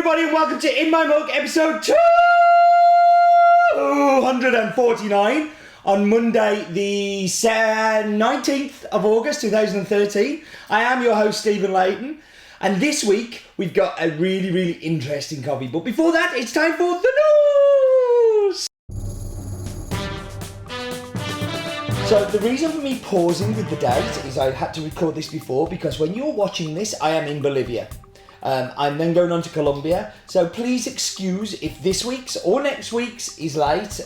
everybody, and welcome to In My Mug, episode 249 on Monday, the 19th of August 2013. I am your host, Stephen Layton, and this week we've got a really interesting coffee. But before that, it's time for the news! So the reason for me pausing with the date is I had to record this before, because when you're watching this, I am in Bolivia. I'm then going on to Colombia, so please excuse if this week's or next week's is late.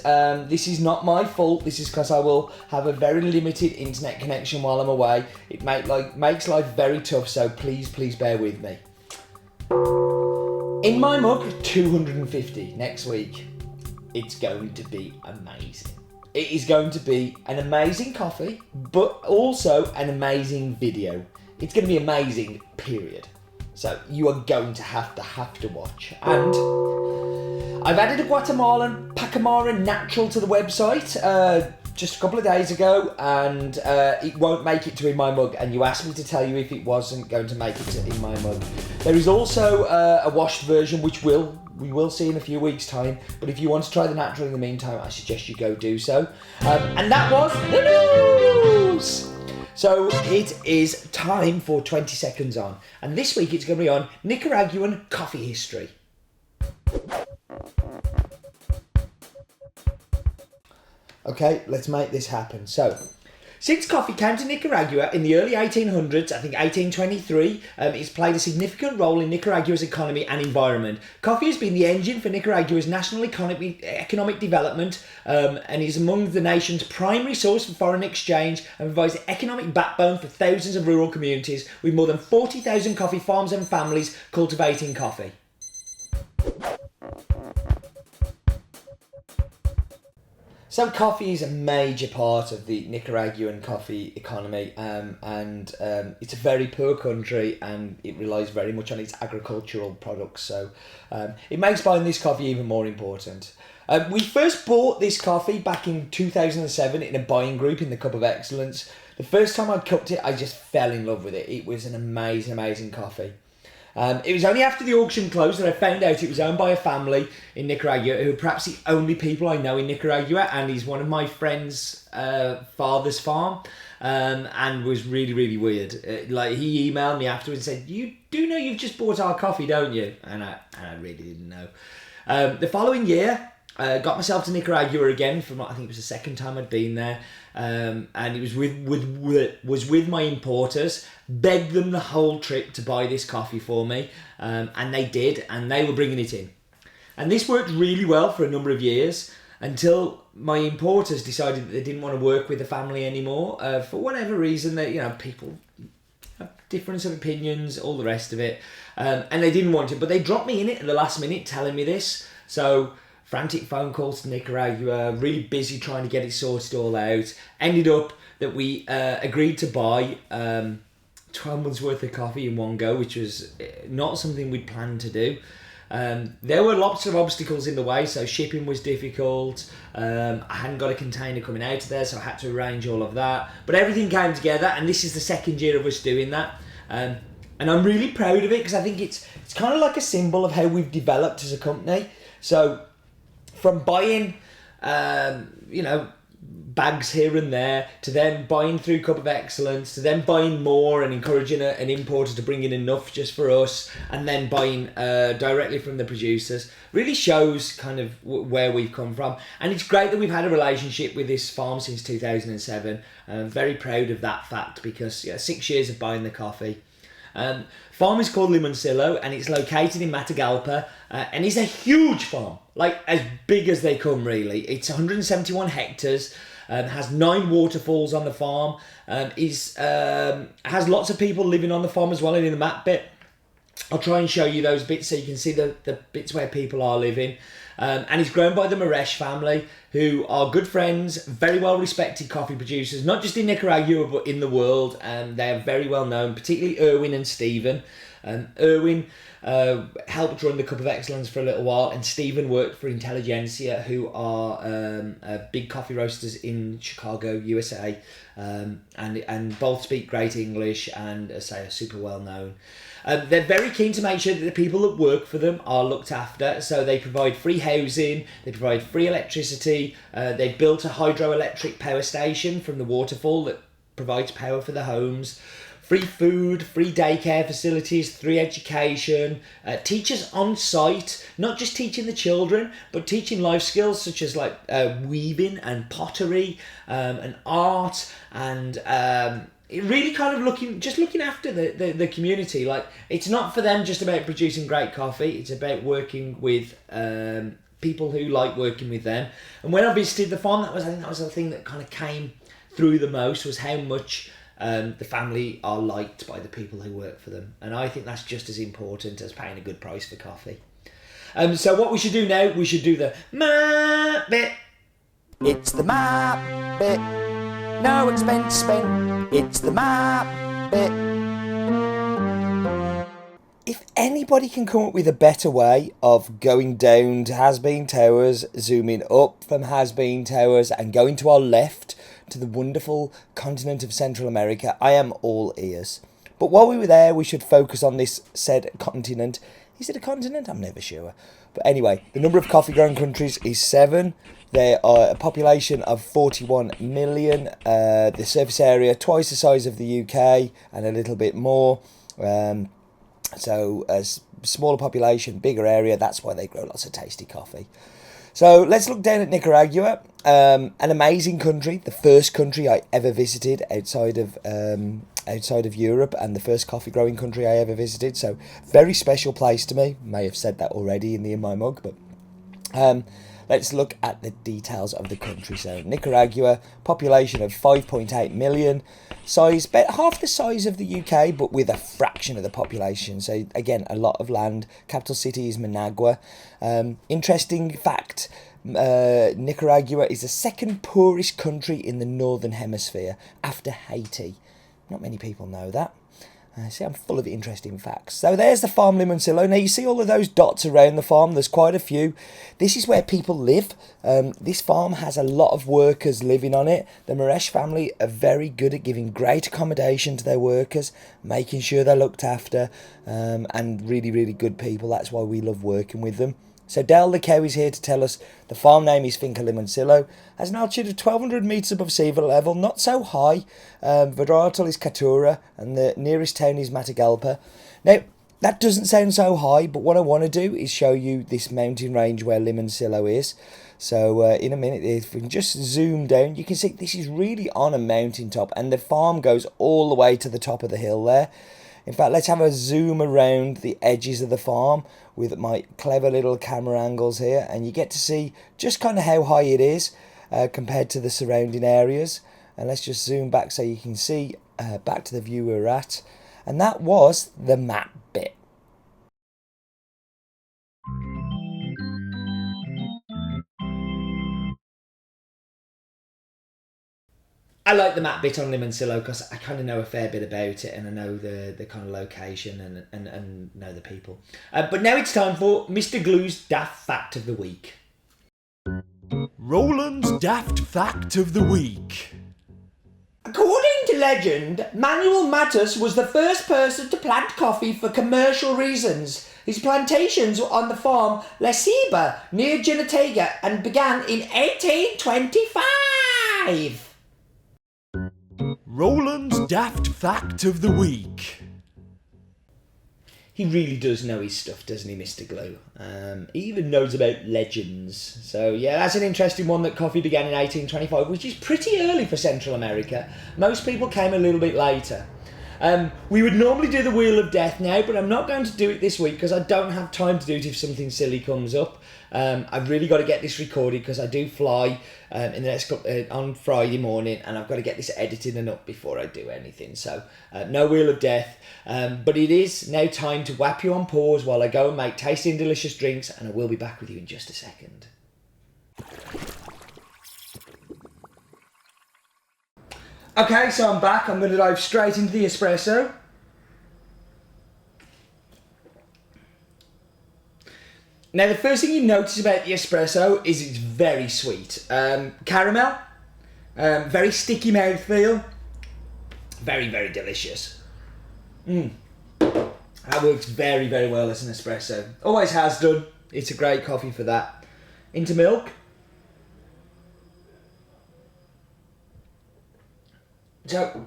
This is not my fault. This is because I will have a very limited internet connection while I'm away. It makes life very tough, so please bear with me. In My Mug 250 next week. It's going to be amazing. It is going to be an amazing coffee, but also an amazing video. It's going to be amazing, period. So you are going to have to watch. And I've added a Guatemalan Pacamara natural to the website just a couple of days ago, and it won't make it to In My Mug, and you asked me to tell you if it wasn't going to make it to In My Mug. There is also a washed version, which we will see in a few weeks' time, but if you want to try the natural in the meantime, I suggest you go do so. And that was the news! So it is time for 20 seconds on, and this week it's going to be on Nicaraguan coffee history. Okay, let's make this happen. So, since coffee came to Nicaragua in the early 1800s, I think 1823, it's played a significant role in Nicaragua's economy and environment. Coffee has been the engine for Nicaragua's national economic development, and is among the nation's primary source for foreign exchange, and provides the economic backbone for thousands of rural communities, with more than 40,000 coffee farms and families cultivating coffee. So coffee is a major part of the Nicaraguan coffee economy, and it's a very poor country, and it relies very much on its agricultural products, so it makes buying this coffee even more important. We first bought this coffee back in 2007 in a buying group in the Cup of Excellence. The first time I cupped it, I just fell in love with it. It was an amazing coffee. It was only after the auction closed that I found out it was owned by a family in Nicaragua who are perhaps the only people I know in Nicaragua, and he's one of my friend's father's farm, and was really weird. He emailed me afterwards and said, "You do know you've just bought our coffee, don't you?" And I really didn't know. The following year, got myself to Nicaragua again I think it was the second time I'd been there, and it was with my importers. Begged them the whole trip to buy this coffee for me, and they did, and they were bringing it in. And this worked really well for a number of years, until my importers decided that they didn't want to work with the family anymore, for whatever reason. That people have difference of opinions, all the rest of it, and they didn't want it. But they dropped me in it at the last minute, telling me this. So frantic phone calls to Nicaragua, really busy trying to get it sorted all out. Ended up that we agreed to buy 12 months worth of coffee in one go, which was not something we'd planned to do. There were lots of obstacles in the way, so shipping was difficult. I hadn't got a container coming out of there, so I had to arrange all of that. But everything came together, and this is the second year of us doing that. And I'm really proud of it, because I think it's kind of like a symbol of how we've developed as a company. So from buying, bags here and there, to then buying through Cup of Excellence, to then buying more and encouraging an importer to bring in enough just for us, and then buying directly from the producers, really shows kind of where we've come from. And it's great that we've had a relationship with this farm since 2007. I'm very proud of that fact, because 6 years of buying the coffee. Farm is called Limoncillo, and it's located in Matagalpa, and it's a huge farm, like as big as they come really. It's 171 hectares, has 9 waterfalls on the farm, has lots of people living on the farm as well. And in the map bit, I'll try and show you those bits so you can see the bits where people are living. And it's grown by the Maresh family, who are good friends, very well respected coffee producers, not just in Nicaragua but in the world. They are very well known, particularly Erwin and Stephen. Erwin helped run the Cup of Excellence for a little while, and Stephen worked for Intelligentsia, who are big coffee roasters in Chicago, USA, and both speak great English and, as I say, are super well known. They're very keen to make sure that the people that work for them are looked after, so they provide free housing, they provide free electricity, they built a hydroelectric power station from the waterfall that provides power for the homes, free food, free daycare facilities, free education, teachers on site, not just teaching the children, but teaching life skills such as like weaving and pottery and art and really kind of looking after the community. Like, it's not for them just about producing great coffee, it's about working with people who like working with them. And when I visited the farm, I think that was the thing that kind of came through the most, was how much the family are liked by the people who work for them. And I think that's just as important as paying a good price for coffee. So what we should do now, we should do the map bit. It's the map bit. No expense spent. It's the map bit. If anybody can come up with a better way of going down to Has-Been Towers, zooming up from Has-Been Towers and going to our left to the wonderful continent of Central America, I am all ears. But while we were there, we should focus on this said continent. Is it a continent? I'm never sure. But anyway, the number of coffee growing countries is 7. There are a population of 41 million. The surface area, twice the size of the UK and a little bit more. So a smaller population, bigger area. That's why they grow lots of tasty coffee. So let's look down at Nicaragua, an amazing country, the first country I ever visited outside of Europe, and the first coffee growing country I ever visited. So very special place to me. May have said that already in my mug, but let's look at the details of the country. So Nicaragua, population of 5.8 million, size about half the size of the UK, but with a fraction of the population. So again, a lot of land. Capital city is Managua. Interesting fact, Nicaragua is the second poorest country in the northern hemisphere after Haiti. Not many people know that. See, I'm full of interesting facts. So there's the farm Limoncillo. Now you see all of those dots around the farm. There's quite a few. This is where people live. This farm has a lot of workers living on it. The Maresh family are very good at giving great accommodation to their workers, making sure they're looked after, and really, really good people. That's why we love working with them. So Del the cow is here to tell us the farm name is Finca Limoncillo, has an altitude of 1,200 metres above sea level, not so high. Varietal is Caturra, and the nearest town is Matagalpa. Now, that doesn't sound so high, but what I want to do is show you this mountain range where Limoncillo is. So in a minute, if we can just zoom down, you can see this is really on a mountaintop, and the farm goes all the way to the top of the hill there. In fact, let's have a zoom around the edges of the farm with my clever little camera angles here, and you get to see just kind of how high it is compared to the surrounding areas. And let's just zoom back so you can see back to the view we're at. And that was the map bit. I like the map bit on Limoncillo because I kind of know a fair bit about it, and I know the kind of location and know the people. But now it's time for Mr. Glue's Daft Fact of the Week. Roland's Daft Fact of the Week. According to legend, Manuel Matus was the first person to plant coffee for commercial reasons. His plantations were on the farm La Ceiba near Jinotega and began in 1825. Roland's Daft Fact of the Week. He really does know his stuff, doesn't he, Mr. Glue? He even knows about legends. So yeah, that's an interesting one, that coffee began in 1825, which is pretty early for Central America. Most people came a little bit later. We would normally do the Wheel of Death now, but I'm not going to do it this week because I don't have time to do it if something silly comes up. I've really got to get this recorded because I do fly in the next on Friday morning, and I've got to get this edited and up before I do anything. So no Wheel of Death, but it is now time to whap you on pause while I go and make tasty and delicious drinks, and I will be back with you in just a second. Okay, so I'm back. I'm going to dive straight into the espresso. Now, the first thing you notice about the espresso is it's very sweet. Caramel, very sticky mouthfeel, very, very delicious. That works very, very well as an espresso. Always has done. It's a great coffee for that. Into milk. So,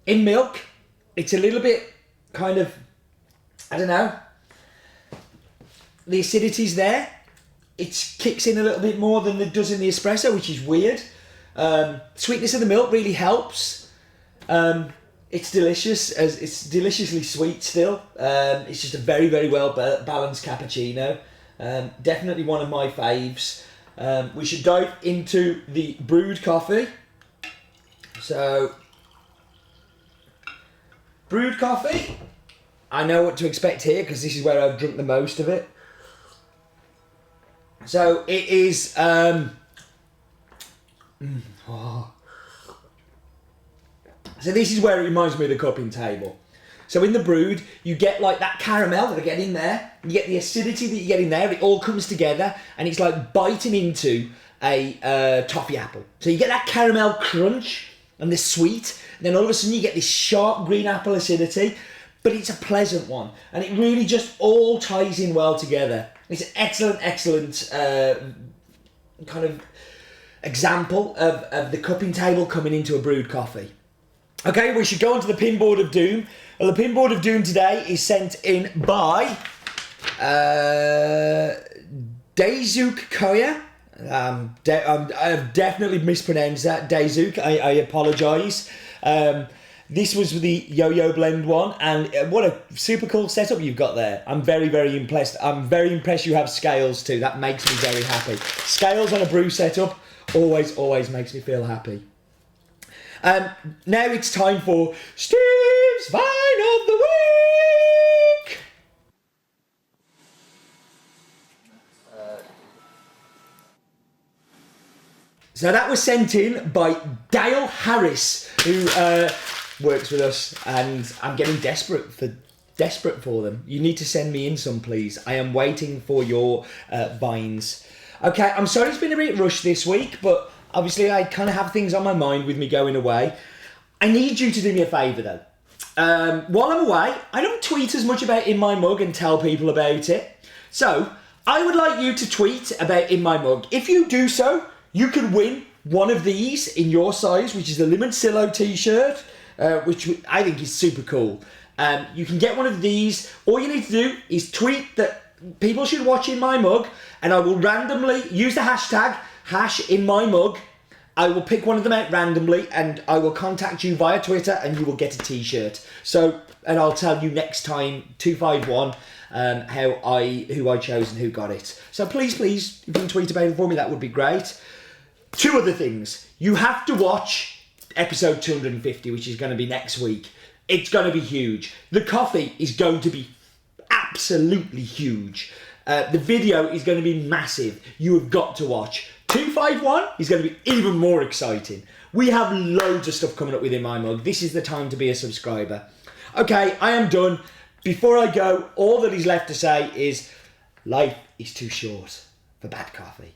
in milk, it's a little bit kind of, I don't know, the acidity's there. It kicks in a little bit more than it does in the espresso, which is weird. Sweetness of the milk really helps. It's delicious, as it's deliciously sweet still. It's just a very, very well balanced cappuccino. Definitely one of my faves. We should dive into the brewed coffee. So, brewed coffee, I know what to expect here because this is where I've drunk the most of it. So it is, So this is where it reminds me of the cupping table. So in the brewed, you get like that caramel that I get in there, you get the acidity that you get in there, it all comes together, and it's like biting into a toffee apple. So you get that caramel crunch, and the sweet, and then all of a sudden you get this sharp green apple acidity, but it's a pleasant one, and it really just all ties in well together. It's an excellent kind of example of the cupping table coming into a brewed coffee. Okay, we should go on to the pinboard of doom. Well, the pinboard of doom today is sent in by Daizuk Koya. I've definitely mispronounced that, Daizuk. I apologise. This was the yo-yo blend one, and what a super cool setup you've got there. I'm very, very impressed. I'm very impressed you have scales too. That makes me very happy. Scales on a brew setup always makes me feel happy. Now it's time for Steve's Vine of the Week. So that was sent in by Dale Harris, who works with us, and I'm getting desperate for them. You need to send me in some, please. I am waiting for your vines. Okay, I'm sorry it's been a bit rushed this week, but obviously I kind of have things on my mind with me going away. I need you to do me a favour though. While I'm away, I don't tweet as much about In My Mug and tell people about it. So, I would like you to tweet about In My Mug. If you do so, you can win one of these in your size, which is the Limoncillo t-shirt, which I think is super cool. You can get one of these. All you need to do is tweet that people should watch In My Mug, and I will randomly use the hashtag #InMyMug. I will pick one of them out randomly, and I will contact you via Twitter, and you will get a t-shirt. So, and I'll tell you next time, 251, who I chose and who got it. So please, if you can tweet about it for me, that would be great. Two other things. You have to watch episode 250, which is going to be next week. It's going to be huge. The coffee is going to be absolutely huge. The video is going to be massive. You have got to watch. 251 is going to be even more exciting. We have loads of stuff coming up within My Mug. This is the time to be a subscriber. Okay, I am done. Before I go, all that is left to say is life is too short for bad coffee.